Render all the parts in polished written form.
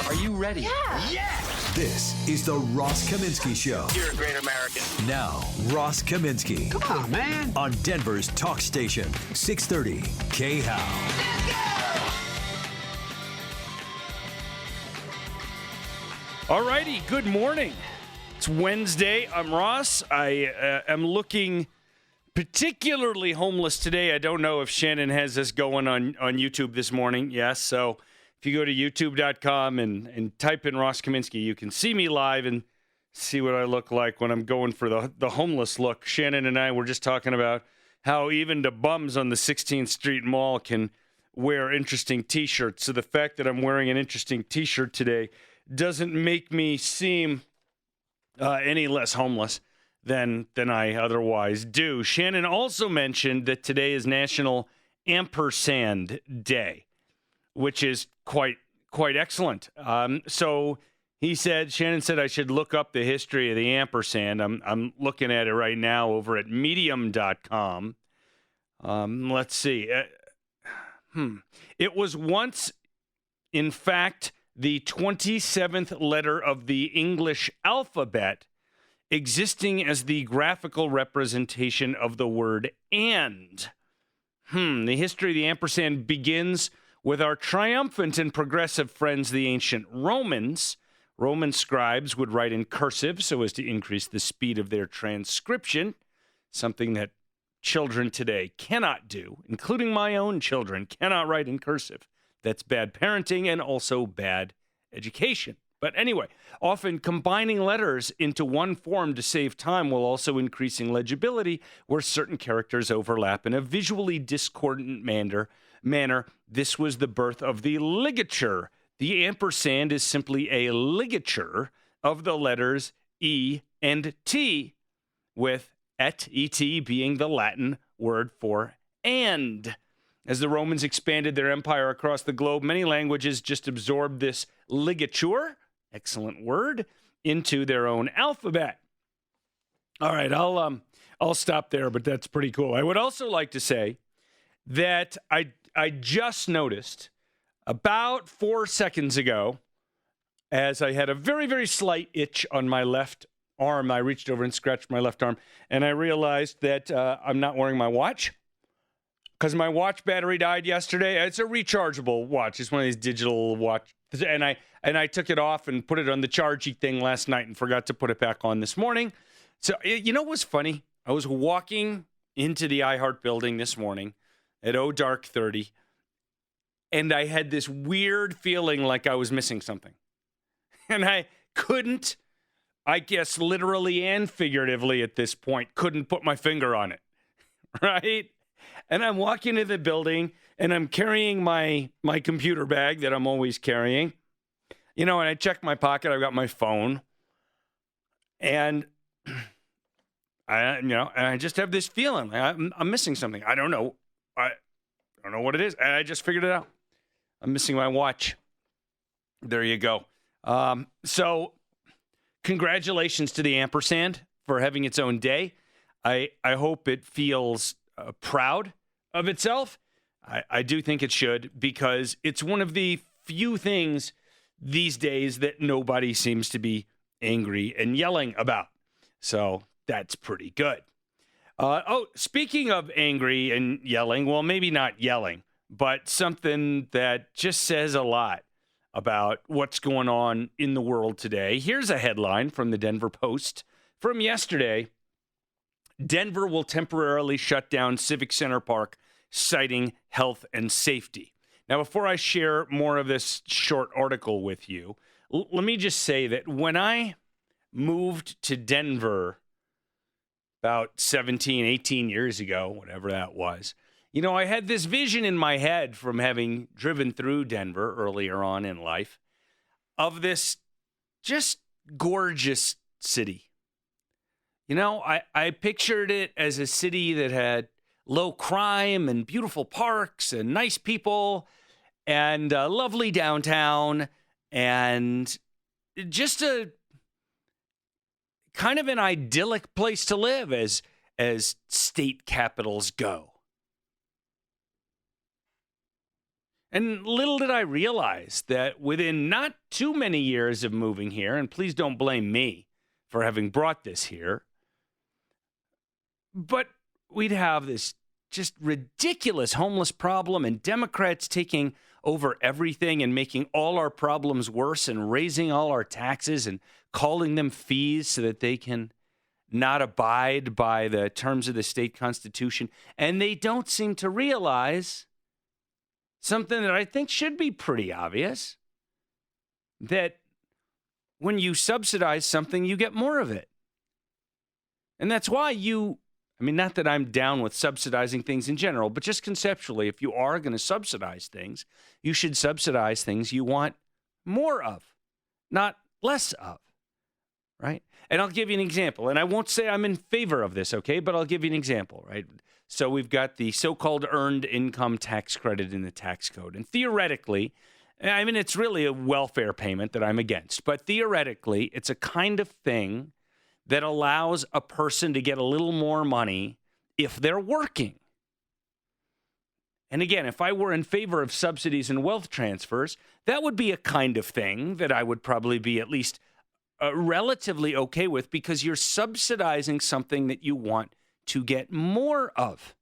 Are you ready? Yeah. Yes! This is the Ross Kaminsky Show. You're a great American. Now, Ross Kaminsky. Come on, man. On Denver's talk station, 630 KHOW. All righty, good morning. It's Wednesday. I'm Ross. I am looking particularly homeless today. I don't know if Shannon has this going on YouTube this morning. Yes, so if you go to youtube.com and type in Ross Kaminsky, you can see me live and see what I look like when I'm going for the homeless look. Shannon and I were just talking about how even the bums on the 16th Street Mall can wear interesting T-shirts. So the fact that I'm wearing an interesting T-shirt today doesn't make me seem any less homeless than I otherwise do. Shannon also mentioned that today is National Ampersand Day, which is quite excellent. So Shannon said I should look up the history of the ampersand. I'm looking at it right now over at medium.com. Let's see. It was once, in fact, the 27th letter of the English alphabet, existing as the graphical representation of the word and. The history of the ampersand begins with our triumphant and progressive friends, the ancient Romans. Roman scribes would write in cursive so as to increase the speed of their transcription, something that children today cannot do, including my own children, cannot write in cursive. That's bad parenting and also bad education. But anyway, often combining letters into one form to save time while also increasing legibility where certain characters overlap in a visually discordant manner. This was the birth of the ligature. The ampersand is simply a ligature of the letters E and T, with et being the Latin word for and. As the Romans expanded their empire across the globe, many languages just absorbed this ligature, excellent word, into their own alphabet. All right, I'll stop there, but that's pretty cool. I would also like to say that I just noticed about 4 seconds ago, as I had a very, very slight itch on my left arm, I reached over and scratched my left arm, and I realized that I'm not wearing my watch because my watch battery died yesterday. It's a rechargeable watch. It's one of these digital watches, and I took it off and put it on the chargey thing last night and forgot to put it back on this morning. So you know what's funny? I was walking into the iHeart building this morning at dark 30, and I had this weird feeling like I was missing something. And I couldn't, I guess literally and figuratively at this point, couldn't put my finger on it, right? And I'm walking into the building, and I'm carrying my computer bag that I'm always carrying. You know, and I check my pocket, I've got my phone, and I just have this feeling like I'm missing something. I don't know. I don't know what it is. And I just figured it out. I'm missing my watch. There you go. So congratulations to the ampersand for having its own day. I hope it feels proud of itself. I do think it should, because it's one of the few things these days that nobody seems to be angry and yelling about. So that's pretty good. Speaking of angry and yelling, well, maybe not yelling, but something that just says a lot about what's going on in the world today. Here's a headline from the Denver Post from yesterday. Denver will temporarily shut down Civic Center Park, citing health and safety. Now, before I share more of this short article with you, let me just say that when I moved to Denver about 17, 18 years ago, whatever that was, you know, I had this vision in my head from having driven through Denver earlier on in life of this just gorgeous city. You know, I pictured it as a city that had low crime and beautiful parks and nice people and a lovely downtown and just a kind of an idyllic place to live as state capitals go. And little did I realize that within not too many years of moving here, and please don't blame me for having brought this here, but we'd have this just ridiculous homeless problem and Democrats taking over everything and making all our problems worse and raising all our taxes and calling them fees so that they can not abide by the terms of the state constitution. And they don't seem to realize something that I think should be pretty obvious, that when you subsidize something, you get more of it. And that's why not that I'm down with subsidizing things in general, but just conceptually, if you are going to subsidize things, you should subsidize things you want more of, not less of, right? And I'll give you an example. And I won't say I'm in favor of this, okay? But I'll give you an example, right? So we've got the so-called earned income tax credit in the tax code. And theoretically, it's really a welfare payment that I'm against. But theoretically, it's a kind of thing that allows a person to get a little more money if they're working. And again, if I were in favor of subsidies and wealth transfers, that would be a kind of thing that I would probably be at least relatively okay with, because you're subsidizing something that you want to get more of.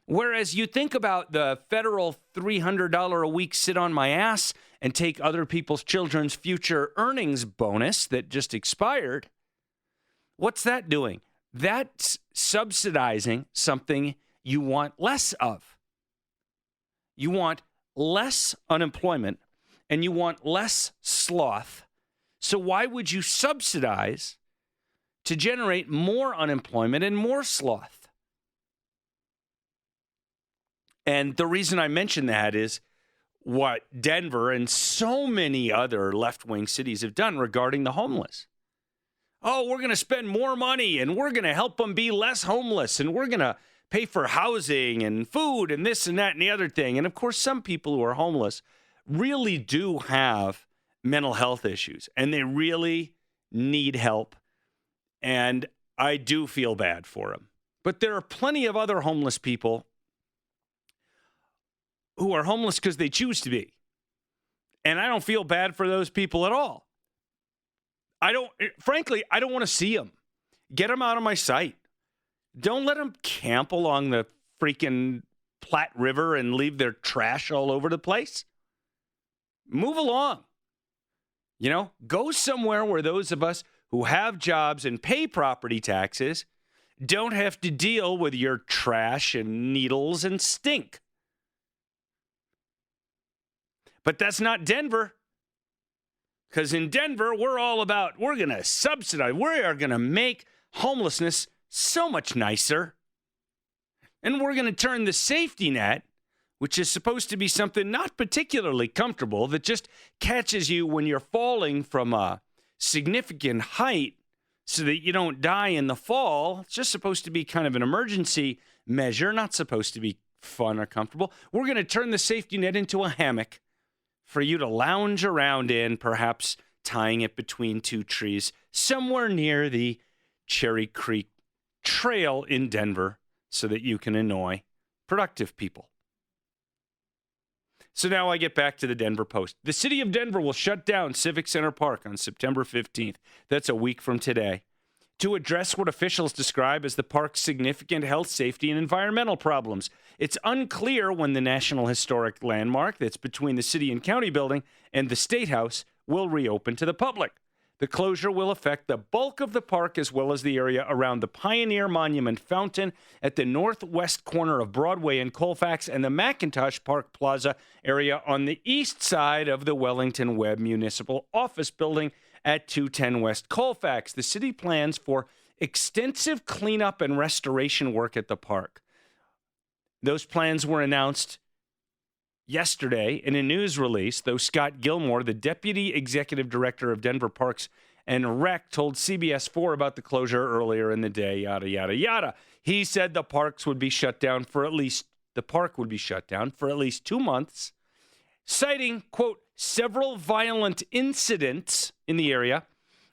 Whereas you think about the federal $300 a week sit on my ass and take other people's children's future earnings bonus that just expired, what's that doing? That's subsidizing something you want less of. You want less unemployment and you want less sloth. So why would you subsidize to generate more unemployment and more sloth? And the reason I mention that is what Denver and so many other left-wing cities have done regarding the homeless. Oh, we're going to spend more money and we're going to help them be less homeless and we're going to pay for housing and food and this and that and the other thing. And of course, some people who are homeless really do have mental health issues and they really need help. And I do feel bad for them. But there are plenty of other homeless people who are homeless because they choose to be. And I don't feel bad for those people at all. Frankly, I don't want to see them. Get them out of my sight. Don't let them camp along the freaking Platte River and leave their trash all over the place. Move along. Go somewhere where those of us who have jobs and pay property taxes don't have to deal with your trash and needles and stink. But that's not Denver. Because in Denver, we're going to subsidize. We are going to make homelessness so much nicer. And we're going to turn the safety net, which is supposed to be something not particularly comfortable, that just catches you when you're falling from a significant height so that you don't die in the fall. It's just supposed to be kind of an emergency measure, not supposed to be fun or comfortable. We're going to turn the safety net into a hammock for you to lounge around in, perhaps tying it between two trees somewhere near the Cherry Creek Trail in Denver so that you can annoy productive people. So now I get back to the Denver Post. The city of Denver will shut down Civic Center Park on September 15th. That's a week from today, to address what officials describe as the park's significant health, safety, and environmental problems. It's unclear when the National Historic Landmark that's between the city and county building and the State House will reopen to the public. The closure will affect the bulk of the park as well as the area around the Pioneer Monument Fountain at the northwest corner of Broadway and Colfax and the McIntosh Park Plaza area on the east side of the Wellington Webb Municipal Office Building at 210 West Colfax. The city plans for extensive cleanup and restoration work at the park. Those plans were announced yesterday in a news release, though Scott Gilmore, the deputy executive director of Denver Parks and Rec, told CBS 4 about the closure earlier in the day, yada, yada, yada. He said the park would be shut down for at least 2 months, citing, quote, several violent incidents in the area,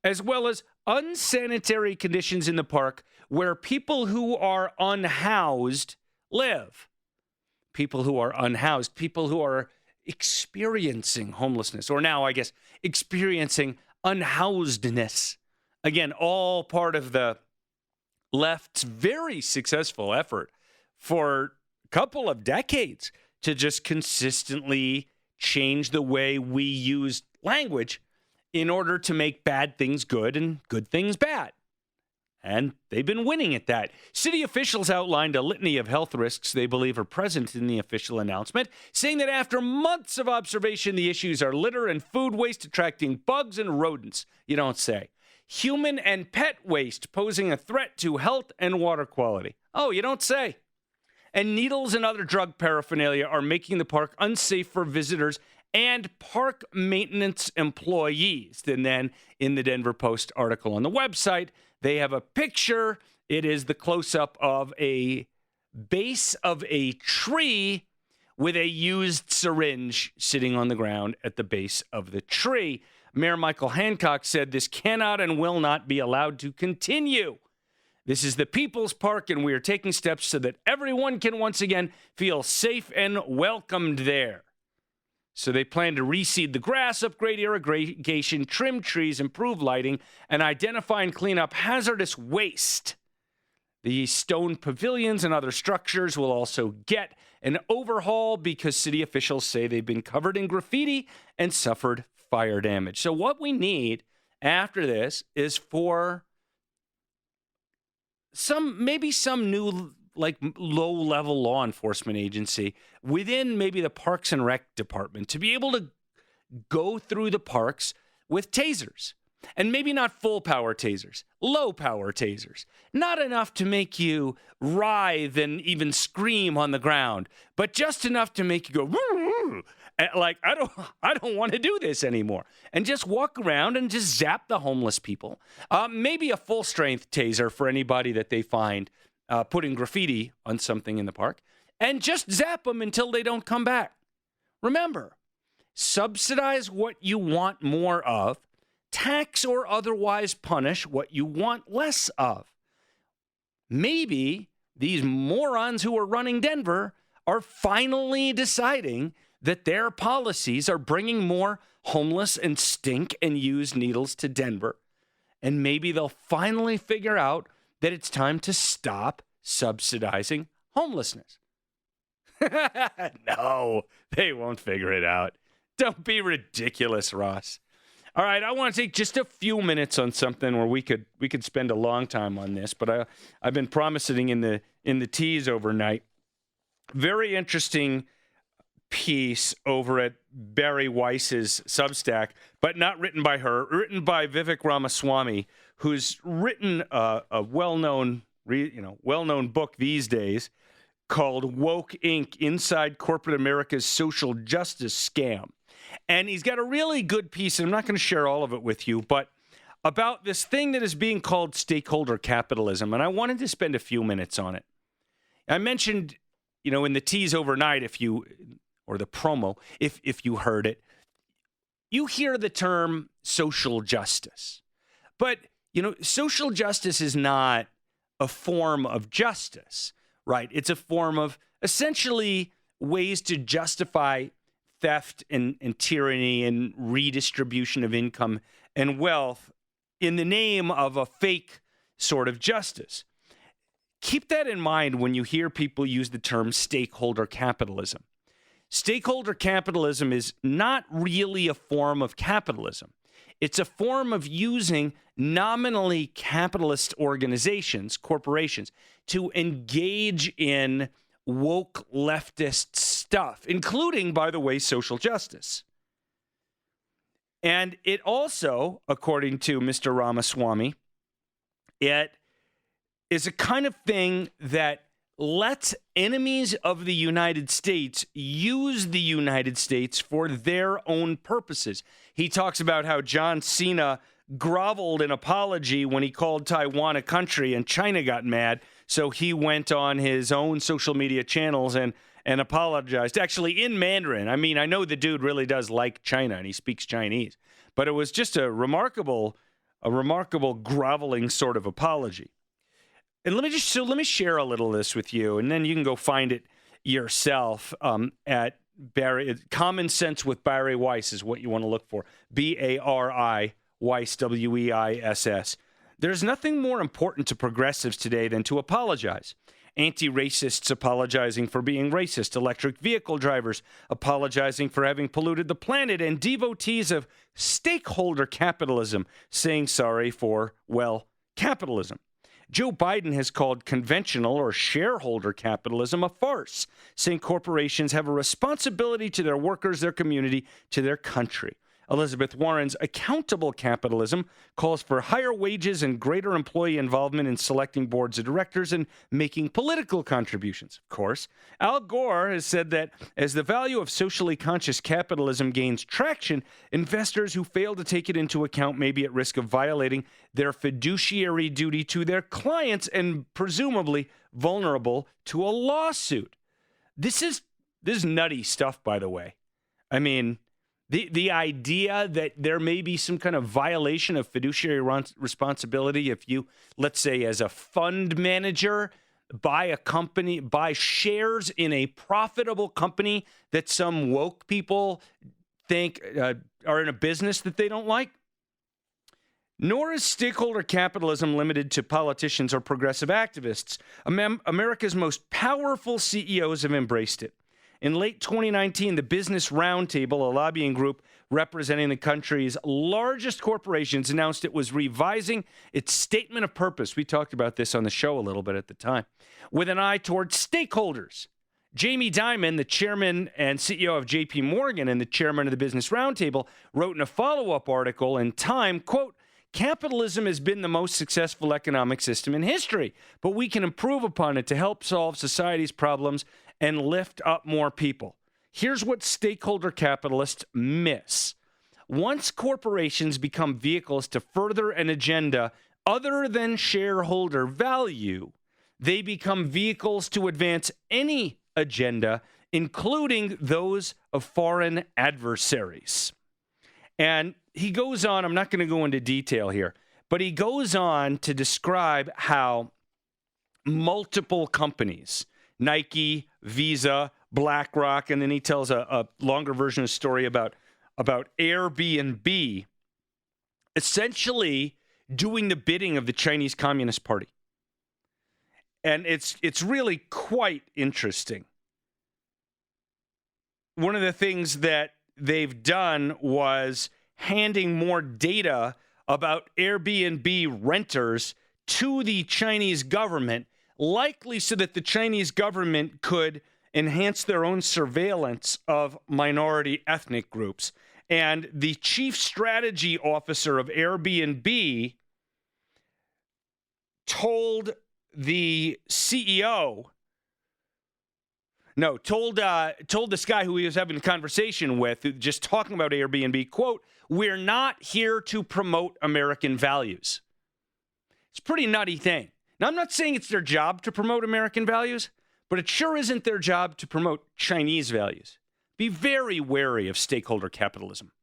as well as unsanitary conditions in the park where people who are unhoused live. people who are unhoused, people who are experiencing homelessness, or now, I guess, experiencing unhousedness. Again, all part of the left's very successful effort for a couple of decades to just consistently change the way we use language in order to make bad things good and good things bad. And they've been winning at that. City officials outlined a litany of health risks they believe are present in the official announcement, saying that after months of observation, the issues are litter and food waste attracting bugs and rodents. You don't say. Human and pet waste posing a threat to health and water quality. Oh, you don't say. And needles and other drug paraphernalia are making the park unsafe for visitors and park maintenance employees. And then in the Denver Post article on the website, they have a picture. It is the close-up of a base of a tree with a used syringe sitting on the ground at the base of the tree. Mayor Michael Hancock said this cannot and will not be allowed to continue. This is the People's Park, and we are taking steps so that everyone can once again feel safe and welcomed there. So they plan to reseed the grass, upgrade irrigation, trim trees, improve lighting, and identify and clean up hazardous waste. The stone pavilions and other structures will also get an overhaul because city officials say they've been covered in graffiti and suffered fire damage. So what we need after this is for maybe some new low-level law enforcement agency within maybe the Parks and Rec department to be able to go through the parks with tasers. And maybe not full-power tasers, low-power tasers. Not enough to make you writhe and even scream on the ground, but just enough to make you go, woo, like, I don't want to do this anymore. And just walk around and just zap the homeless people. Maybe a full-strength taser for anybody that they find putting graffiti on something in the park, and just zap them until they don't come back. Remember, subsidize what you want more of, tax or otherwise punish what you want less of. Maybe these morons who are running Denver are finally deciding that their policies are bringing more homeless and stink and used needles to Denver. And maybe they'll finally figure out that it's time to stop subsidizing homelessness. No, they won't figure it out. Don't be ridiculous, Ross. All right, I want to take just a few minutes on something where we could spend a long time on this, but I've been promising in the tease overnight. Very interesting piece over at Barry Weiss's Substack, but not written by her, written by Vivek Ramaswamy, who's written a well-known book these days called Woke Inc. Inside Corporate America's Social Justice Scam. And he's got a really good piece, and I'm not going to share all of it with you, but about this thing that is being called stakeholder capitalism. And I wanted to spend a few minutes on it. I mentioned, in the tease overnight, or the promo, if you heard it, you hear the term social justice. But, social justice is not a form of justice, right? It's a form of essentially ways to justify theft and tyranny and redistribution of income and wealth in the name of a fake sort of justice. Keep that in mind when you hear people use the term stakeholder capitalism. Stakeholder capitalism is not really a form of capitalism. It's a form of using nominally capitalist organizations, corporations, to engage in woke leftist stuff, including, by the way, social justice. And it also, according to Mr. Ramaswamy, it is a kind of thing that lets enemies of the United States use the United States for their own purposes. He talks about how John Cena groveled in apology when he called Taiwan a country and China got mad. So he went on his own social media channels and apologized, actually in Mandarin. I mean, I know the dude really does like China and he speaks Chinese, but it was just a remarkable groveling sort of apology. And let me share a little of this with you, and then you can go find it yourself at Barry. Common Sense with Barry Weiss is what you want to look for. Barry Weiss, Weiss. There's nothing more important to progressives today than to apologize. Anti-racists apologizing for being racist, electric vehicle drivers apologizing for having polluted the planet, and devotees of stakeholder capitalism saying sorry for, well, capitalism. Joe Biden has called conventional or shareholder capitalism a farce, saying corporations have a responsibility to their workers, their community, to their country. Elizabeth Warren's accountable capitalism calls for higher wages and greater employee involvement in selecting boards of directors and making political contributions. Of course, Al Gore has said that as the value of socially conscious capitalism gains traction, investors who fail to take it into account may be at risk of violating their fiduciary duty to their clients and presumably vulnerable to a lawsuit. This is nutty stuff, by the way. I mean, The idea that there may be some kind of violation of fiduciary responsibility if you, let's say, as a fund manager, buy shares in a profitable company that some woke people think are in a business that they don't like. Nor is stakeholder capitalism limited to politicians or progressive activists. America's most powerful CEOs have embraced it. In late 2019, the Business Roundtable, a lobbying group representing the country's largest corporations, announced it was revising its statement of purpose. We talked about this on the show a little bit at the time, with an eye toward stakeholders. Jamie Dimon, the chairman and CEO of JP Morgan and the chairman of the Business Roundtable, wrote in a follow-up article in Time, quote, "Capitalism has been the most successful economic system in history, but we can improve upon it to help solve society's problems and lift up more people. Here's what stakeholder capitalists miss. Once corporations become vehicles to further an agenda other than shareholder value, they become vehicles to advance any agenda, including those of foreign adversaries." And he goes on, I'm not going to go into detail here, but he goes on to describe how multiple companies, Nike, Visa, BlackRock, and then he tells a longer version of the story about Airbnb essentially doing the bidding of the Chinese Communist Party. And it's really quite interesting. One of the things that they've done was handing more data about Airbnb renters to the Chinese government, likely so that the Chinese government could enhance their own surveillance of minority ethnic groups. And the chief strategy officer of Airbnb told the CEO, told this guy who he was having a conversation with, just talking about Airbnb, quote, "We're not here to promote American values." It's a pretty nutty thing. Now, I'm not saying it's their job to promote American values, but it sure isn't their job to promote Chinese values. Be very wary of stakeholder capitalism.